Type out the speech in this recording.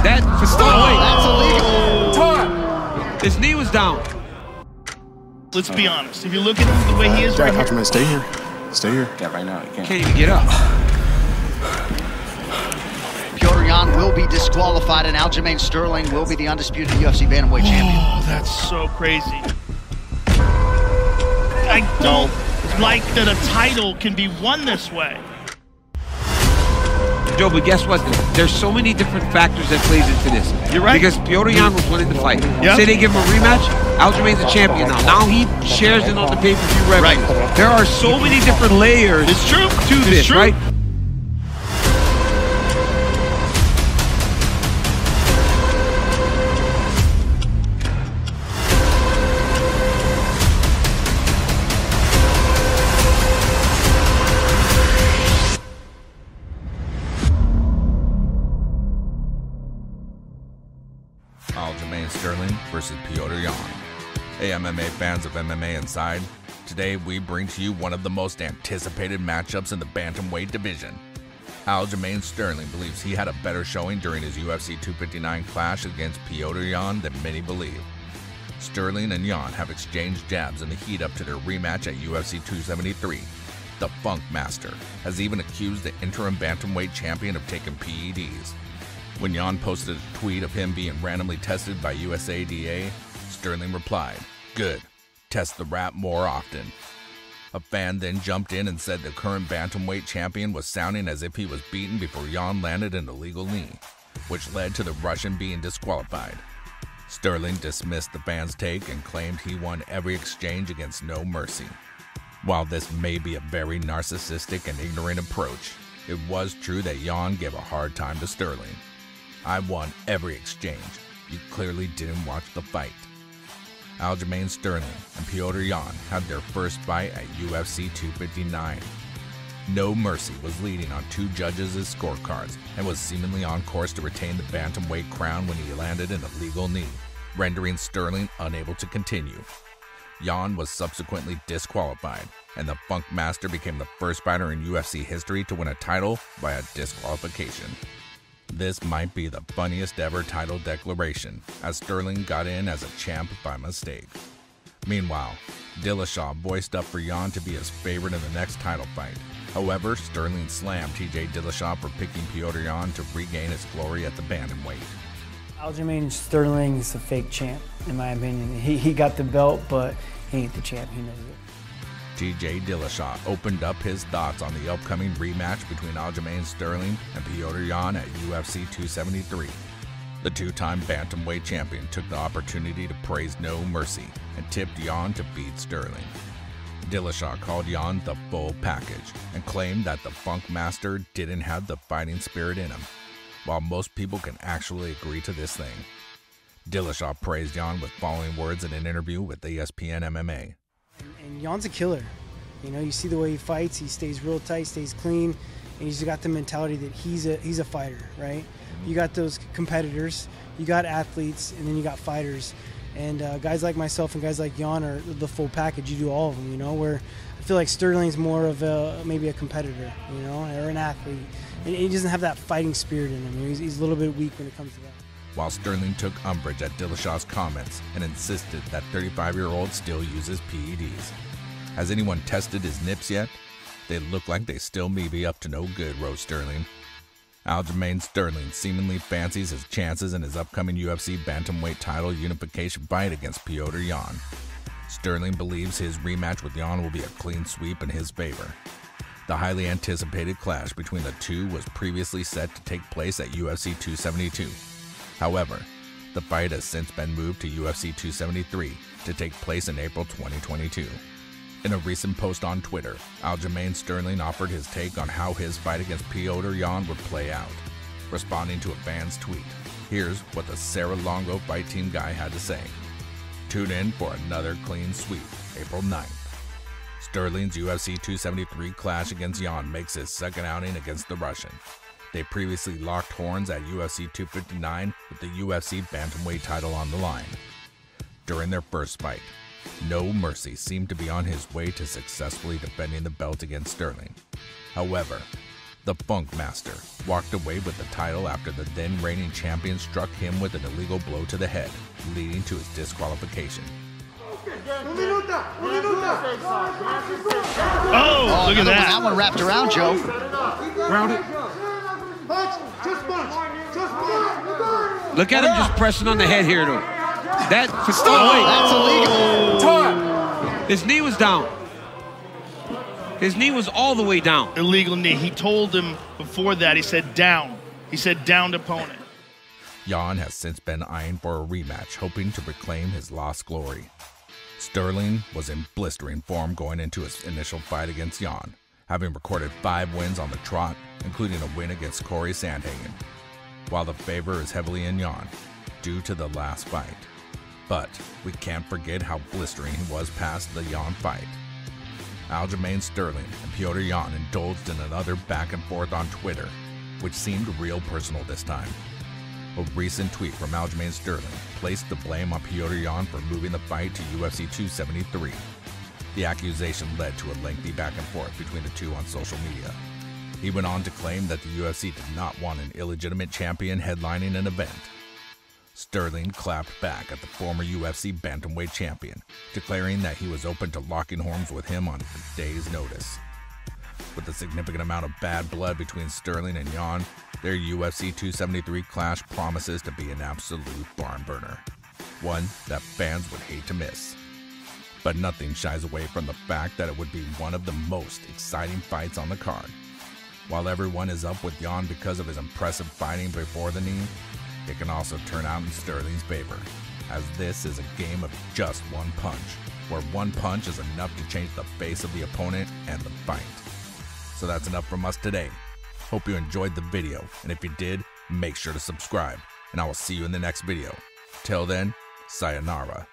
That for That's illegal. Time. His knee was down. Let's be honest. If you look at him the way he is right here. Aljamain, stay here. Stay here. Yeah, right now you can't. Can't even get up. Petr Yan will be disqualified, and Aljamain Sterling will be the undisputed UFC bantamweight champion. Oh, that's so crazy. I don't like that a title can be won this way. Joe, but guess what? There's so many different factors that plays into this. You're right. Because Petr Yan was winning the fight. Yep. Say they give him a rematch, Aljamain's the champion now. Now he shares in on the pay-per-view revenue. Right. There are so many different layers It's true. to It's this, true. right? Aljamain Sterling versus Petr Yan. Hey MMA fans of MMA Inside, today we bring to you one of the most anticipated matchups in the bantamweight division. Aljamain Sterling believes he had a better showing during his UFC 259 clash against Petr Yan than many believe. Sterling and Yan have exchanged jabs in the heat up to their rematch at UFC 273. The Funk Master has even accused the interim bantamweight champion of taking PEDs. When Yan posted a tweet of him being randomly tested by USADA, Sterling replied, "Good, test the rap more often." A fan then jumped in and said the current bantamweight champion was sounding as if he was beaten before Yan landed an illegal knee, which led to the Russian being disqualified. Sterling dismissed the fan's take and claimed he won every exchange against no mercy. While this may be a very narcissistic and ignorant approach, it was true that Yan gave a hard time to Sterling. "I won every exchange. You clearly didn't watch the fight." Aljamain Sterling and Petr Yan had their first fight at UFC 259. No Mercy was leading on two judges' scorecards and was seemingly on course to retain the bantamweight crown when he landed an illegal knee, rendering Sterling unable to continue. Yan was subsequently disqualified, and the Funk Master became the first fighter in UFC history to win a title via disqualification. This might be the funniest ever title declaration, as Sterling got in as a champ by mistake. Meanwhile, Dillashaw voiced up for Yan to be his favorite in the next title fight. However, Sterling slammed TJ Dillashaw for picking Petr Yan to regain his glory at the bantamweight. Aljamain Sterling's a fake champ, in my opinion. He got the belt, but he ain't the champ. He knows it. TJ Dillashaw opened up his thoughts on the upcoming rematch between Aljamain Sterling and Petr Yan at UFC 273. The two-time bantamweight champion took the opportunity to praise No Mercy and tipped Yan to beat Sterling. Dillashaw called Yan the full package and claimed that the Funk Master didn't have the fighting spirit in him, while most people can actually agree to this thing. Dillashaw praised Yan with following words in an interview with ESPN MMA. And Yan's a killer. You know, you see the way he fights. He stays real tight, stays clean, and he's got the mentality that he's a fighter, right? You got those competitors, you got athletes, and then you got fighters. And guys like myself and guys like Yan are the full package. You do all of them, you know, where I feel like Sterling's more of maybe a competitor, you know, or an athlete. And he doesn't have that fighting spirit in him. He's a little bit weak when it comes to that. While Sterling took umbrage at Dillashaw's comments and insisted that 35-year-old still uses PEDs. Has anyone tested his nips yet? They look like they still may be up to no good, wrote Sterling. Aljamain Sterling seemingly fancies his chances in his upcoming UFC bantamweight title unification fight against Petr Yan. Sterling believes his rematch with Yan will be a clean sweep in his favor. The highly anticipated clash between the two was previously set to take place at UFC 272. However, the fight has since been moved to UFC 273 to take place in April 2022. In a recent post on Twitter, Aljamain Sterling offered his take on how his fight against Petr Yan would play out. Responding to a fan's tweet, here's what the Sarah Longo Fight Team guy had to say. Tune in for another clean sweep, April 9th. Sterling's UFC 273 clash against Yan makes his second outing against the Russian. They previously locked horns at UFC 259 with the UFC bantamweight title on the line. During their first fight, No Mercy seemed to be on his way to successfully defending the belt against Sterling. However, The Funk Master walked away with the title after the then reigning champion struck him with an illegal blow to the head, leading to his disqualification. Oh, look at that. That one wrapped around Joe. Round it. Look at him just pressing on the head here, though. That's illegal. His knee was down. His knee was all the way down. Illegal knee. He told him before that, he said down. He said downed opponent. Jan has since been eyeing for a rematch, hoping to reclaim his lost glory. Sterling was in blistering form going into his initial fight against Jan, having recorded 5 wins on the trot, including a win against Corey Sandhagen, while the favor is heavily in Jan due to the last fight. But we can't forget how blistering he was past the Jan fight. Aljamain Sterling and Petr Yan indulged in another back and forth on Twitter, which seemed real personal this time. A recent tweet from Aljamain Sterling placed the blame on Petr Yan for moving the fight to UFC 273. The accusation led to a lengthy back and forth between the two on social media. He went on to claim that the UFC did not want an illegitimate champion headlining an event. Sterling clapped back at the former UFC bantamweight champion, declaring that he was open to locking horns with him on a day's notice. With a significant amount of bad blood between Sterling and Yan, their UFC 273 clash promises to be an absolute barn burner, one that fans would hate to miss. But nothing shies away from the fact that it would be one of the most exciting fights on the card. While everyone is up with Yan because of his impressive fighting before the knee, it can also turn out in Sterling's favor, as this is a game of just one punch, where one punch is enough to change the face of the opponent and the fight. So that's enough from us today. Hope you enjoyed the video, and if you did, make sure to subscribe, and I will see you in the next video. Till then, sayonara.